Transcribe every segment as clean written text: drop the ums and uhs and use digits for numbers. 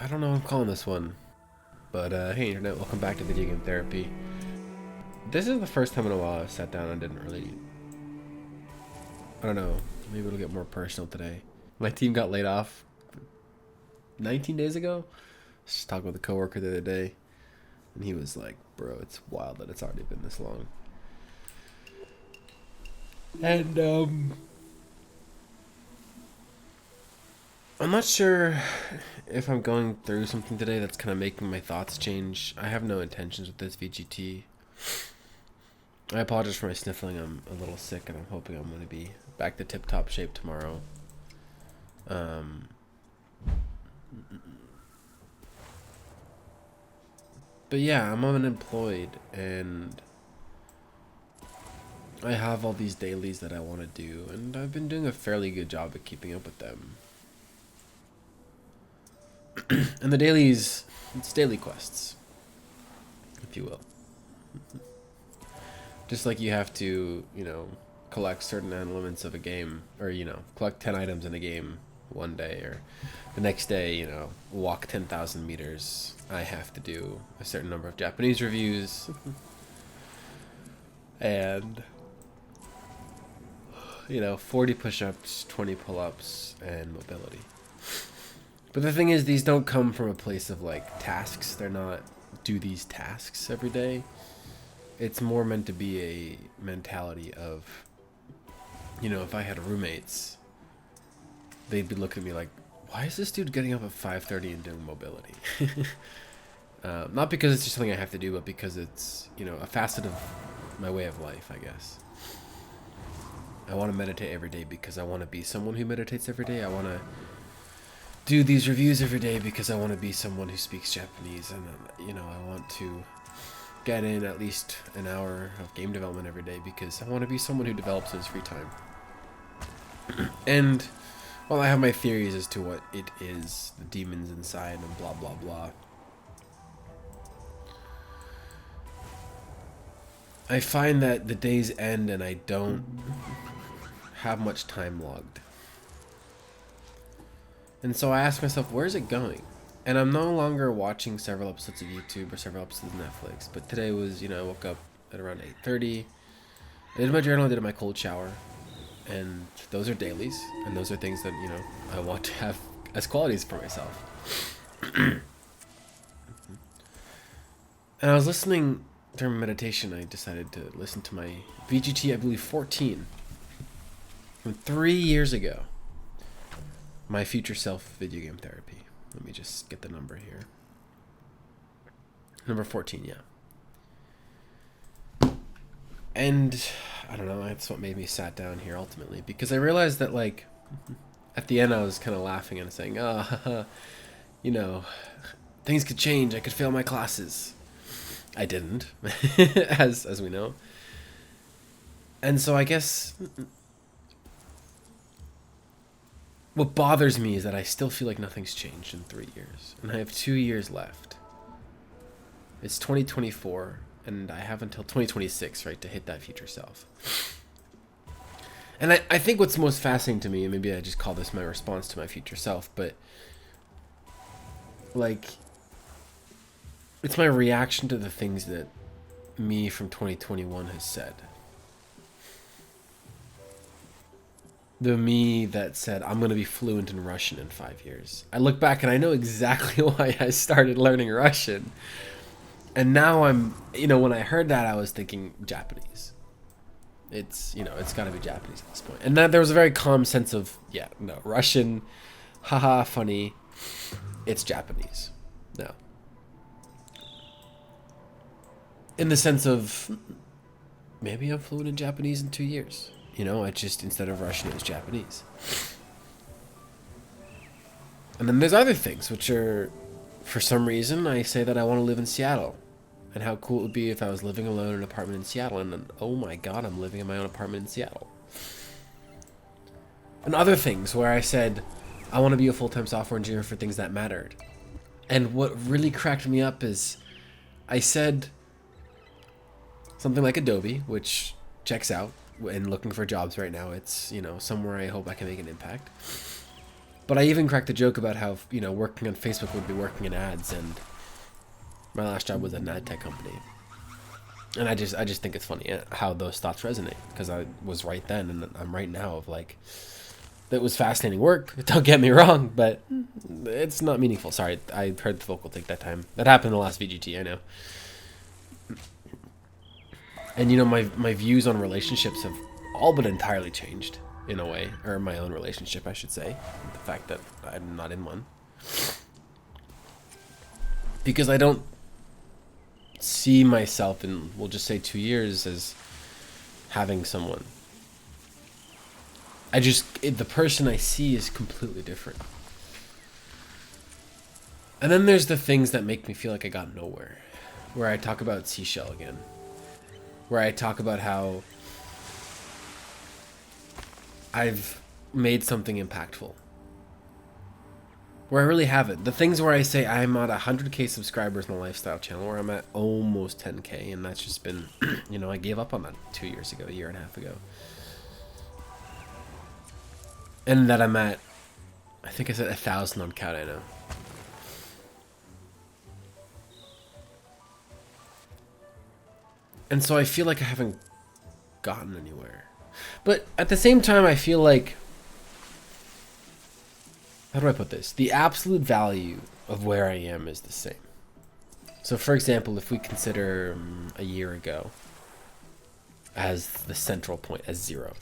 I don't know what I'm calling this one, but hey internet, welcome back to Video Game Therapy. This is the first time in a while I sat down and didn't really, I don't know, maybe it'll get more personal today. My team got laid off 19 days ago. Just talking with a coworker the other day, and he was like, bro, it's wild that it's already been this long. And I'm not sure if I'm going through something today that's kind of making my thoughts change. I have no intentions with this VGT. I apologize for my sniffling. I'm a little sick, and I'm hoping I'm going to be back to tip-top shape tomorrow. But yeah, I'm unemployed, and I have all these dailies that I want to do, and I've been doing a fairly good job at keeping up with them. And the dailies, it's daily quests, if you will. Just like you have to, collect certain elements of a game, or, collect 10 items in a game one day, or the next day, walk 10,000 meters. I have to do a certain number of Japanese reviews. And, 40 push-ups, 20 pull-ups, and mobility. But the thing is, these don't come from a place of, tasks. They're not do these tasks every day. It's more meant to be a mentality of, if I had roommates, they'd be looking at me like, why is this dude getting up at 5:30 and doing mobility? Not because it's just something I have to do, but because it's, a facet of my way of life, I guess. I want to meditate every day because I want to be someone who meditates every day. I want to do these reviews every day because I want to be someone who speaks Japanese, and I want to get in at least an hour of game development every day because I want to be someone who develops in his free time. And while I have my theories as to what it is, the demons inside and blah blah blah, I find that the days end and I don't have much time logged. And so I ask myself, where's it going? And I'm no longer watching several episodes of YouTube or several episodes of Netflix. But today was, I woke up at around 8:30. I did my journal, I did my cold shower. And those are dailies. And those are things that, I want to have as qualities for myself. And I was listening during meditation. I decided to listen to my VGT, I believe 14. From 3 years ago. My future self video game therapy. Let me just get the number here. Number 14, yeah. And I don't know, that's what made me sat down here ultimately, because I realized that at the end I was kind of laughing and saying, things could change. I could fail my classes. I didn't, as we know. And so I guess what bothers me is that I still feel like nothing's changed in 3 years. And I have 2 years left. It's 2024, and I have until 2026, right, to hit that future self. And I think what's most fascinating to me, and maybe I just call this my response to my future self, but, it's my reaction to the things that me from 2021 has said. The me that said, I'm going to be fluent in Russian in 5 years. I look back and I know exactly why I started learning Russian. And now I'm, when I heard that, I was thinking Japanese. It's got to be Japanese at this point. And that there was a very calm sense of, Russian, haha, funny. It's Japanese. No. In the sense of, maybe I'm fluent in Japanese in 2 years. I just, instead of Russian, it was Japanese. And then there's other things, which are, for some reason, I say that I want to live in Seattle. And how cool it would be if I was living alone in an apartment in Seattle. And then, oh my god, I'm living in my own apartment in Seattle. And other things where I said, I want to be a full-time software engineer for things that mattered. And what really cracked me up is, I said something like Adobe, which checks out. And looking for jobs right now, it's somewhere I hope I can make an impact. But I even cracked a joke about how, you know, working on Facebook would be working in ads, and my last job was at an ad tech company. And I just think it's funny how those thoughts resonate, because I was right then and I'm right now of like, that was fascinating work. Don't get me wrong, but it's not meaningful. Sorry, I heard the vocal take that time. That happened in the last VGT, I know. And you know, my views on relationships have all but entirely changed in a way, or my own relationship, I should say. The fact that I'm not in one. Because I don't see myself in, we'll just say 2 years, as having someone. The person I see is completely different. And then there's the things that make me feel like I got nowhere. Where I talk about Seashell again. Where I talk about how I've made something impactful. Where I really haven't. The things where I say I'm at 100k subscribers in the lifestyle channel, where I'm at almost 10k, and that's just been, you know, I gave up on that 2 years ago, a year and a half ago. And that I'm at, I think I said 1,000 on Cowdino. And so I feel like I haven't gotten anywhere. But at the same time, I feel like, how do I put this? The absolute value of where I am is the same. So for example, if we consider a year ago as the central point, as 0.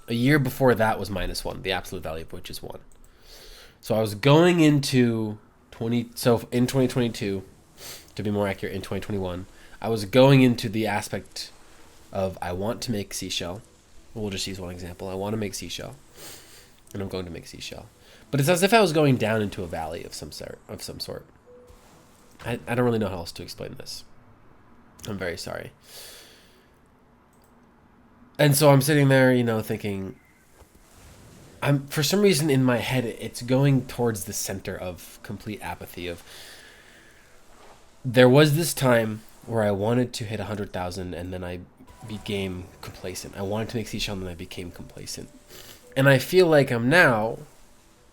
A year before that was -1, the absolute value of which is 1. So I was going into in 2022, to be more accurate, in 2021, I was going into the aspect of, I want to make Seashell. We'll just use one example. I want to make Seashell, and I'm going to make Seashell. But it's as if I was going down into a valley of some sort. I don't really know how else to explain this. I'm very sorry. And so I'm sitting there, you know, thinking, for some reason in my head, it's going towards the center of complete apathy. Of, there was this time where I wanted to hit 100,000, and then I became complacent. I wanted to make Seashell, and then I became complacent. And I feel like I'm now,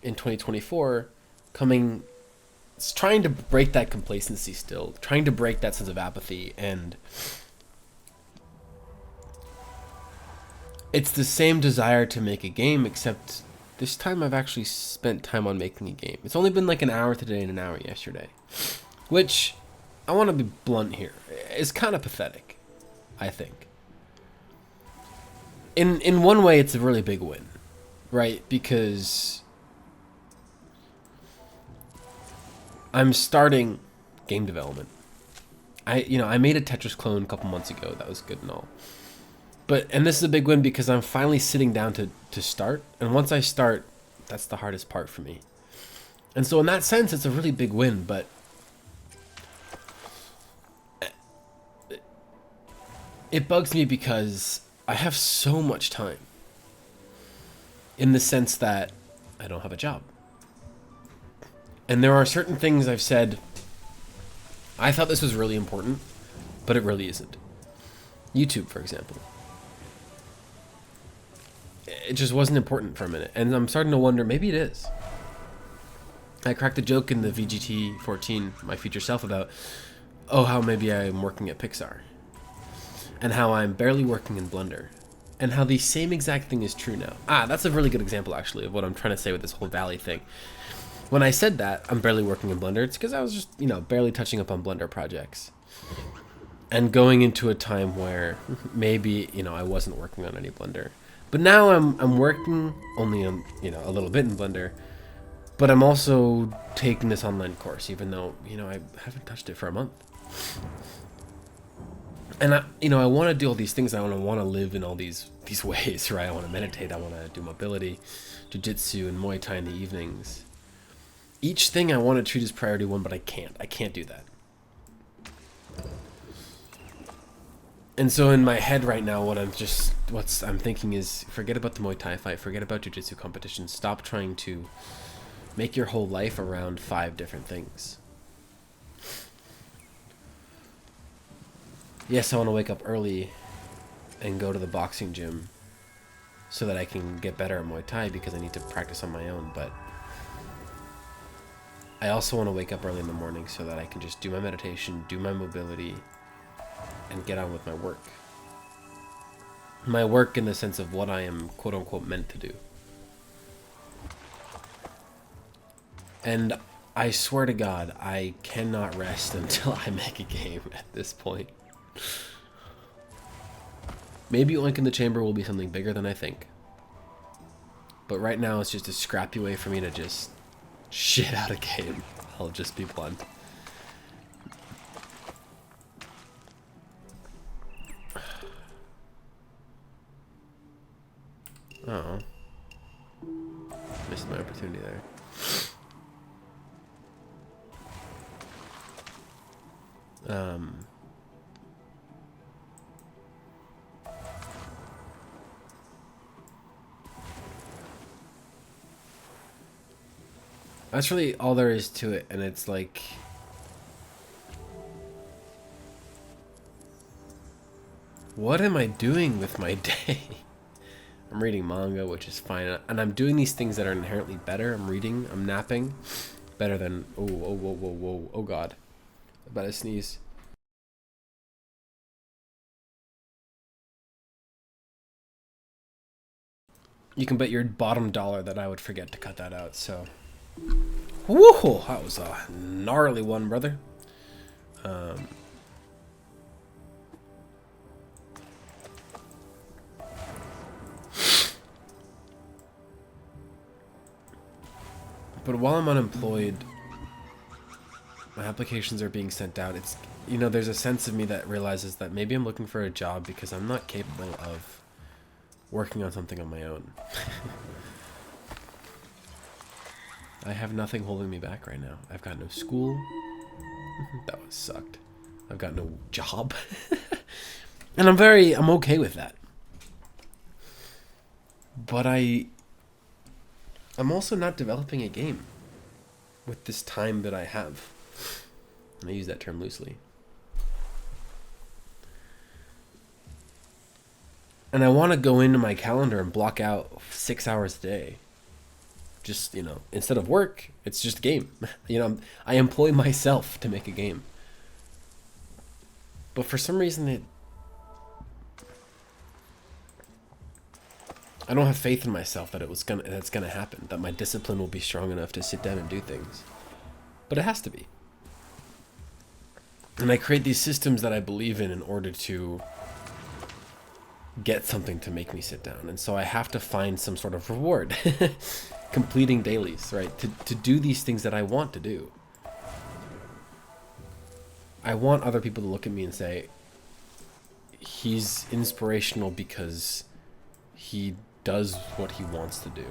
in 2024, trying to break that complacency still, trying to break that sense of apathy, and it's the same desire to make a game, except this time I've actually spent time on making a game. It's only been like an hour today and an hour yesterday, which, I want to be blunt here, is kind of pathetic, I think. In one way, it's a really big win, right? Because I'm starting game development. I made a Tetris clone a couple months ago. That was good and all. And this is a big win because I'm finally sitting down to start. And once I start, that's the hardest part for me. And so in that sense, it's a really big win, but it bugs me because I have so much time, in the sense that I don't have a job. And there are certain things I've said, I thought this was really important, but it really isn't. YouTube, for example. It just wasn't important for a minute. And I'm starting to wonder, maybe it is. I cracked a joke in the VGT 14, my future self, about, how maybe I'm working at Pixar. And how I'm barely working in Blender. And how the same exact thing is true now. That's a really good example, actually, of what I'm trying to say with this whole Valley thing. When I said that, I'm barely working in Blender, it's because I was just, barely touching up on Blender projects. And going into a time where maybe, I wasn't working on any Blender. But now I'm working only on, a little bit in Blender. But I'm also taking this online course, even though, I haven't touched it for a month. And I want to do all these things. I want to live in all these ways, right? I want to meditate. I want to do mobility, jiu-jitsu, and Muay Thai in the evenings. Each thing I want to treat as priority 1, but I can't. I can't do that. And so in my head right now, what I'm thinking is, forget about the Muay Thai fight. Forget about jiu-jitsu competition. Stop trying to make your whole life around 5 different things. Yes, I want to wake up early and go to the boxing gym so that I can get better at Muay Thai because I need to practice on my own. But I also want to wake up early in the morning so that I can just do my meditation, do my mobility, and get on with my work. My work in the sense of what I am quote unquote meant to do. And I swear to God, I cannot rest until I make a game at this point. Maybe Oink in the Chamber will be something bigger than I think. But right now it's just a scrappy way for me to just shit out a game. I'll just be blunt. Oh. Missed my opportunity there. That's really all there is to it, and it's like... What am I doing with my day? I'm reading manga, which is fine, and I'm doing these things that are inherently better. I'm reading, I'm napping, better than... Oh God. I'm about to sneeze. You can bet your bottom dollar that I would forget to cut that out, so... Woohoo! That was a gnarly one, brother. But while I'm unemployed, my applications are being sent out. It's, you know, there's a sense of me that realizes that maybe I'm looking for a job because I'm not capable of working on something on my own. I have nothing holding me back right now. I've got no school. That was sucked. I've got no job. And I'm okay with that. But I'm also not developing a game with this time that I have. And I use that term loosely. And I want to go into my calendar and block out 6 hours a day. Just, you know, instead of work, it's just a game. You know, I employ myself to make a game. But for some reason, I don't have faith in myself that that's gonna happen. That my discipline will be strong enough to sit down and do things. But it has to be. And I create these systems that I believe in order to get something to make me sit down. And so I have to find some sort of reward. Completing dailies, right? To do these things that I want to do. I want other people to look at me and say, he's inspirational because he does what he wants to do.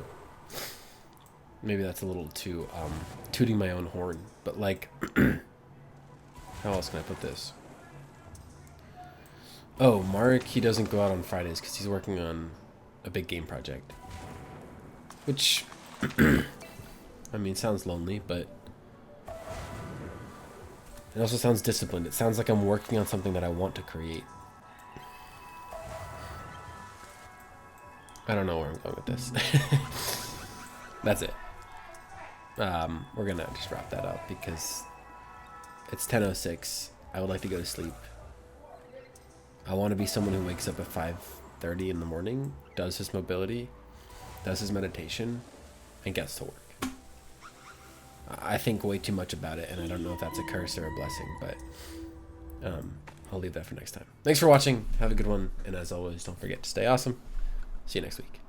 Maybe that's a little too tooting my own horn, but like, how else can I put this? Oh, Marek, he doesn't go out on Fridays because he's working on a big game project. Which, I mean, sounds lonely, but it also sounds disciplined. It sounds like I'm working on something that I want to create. I don't know where I'm going with this. That's it. We're gonna just wrap that up because it's 10:06. I would like to go to sleep. I want to be someone who wakes up at 5:30 in the morning, does his mobility, does his meditation, and gets to work. I think way too much about it, and I don't know if that's a curse or a blessing, but I'll leave that for next time. Thanks for watching. Have a good one, and as always, don't forget to stay awesome. See you next week.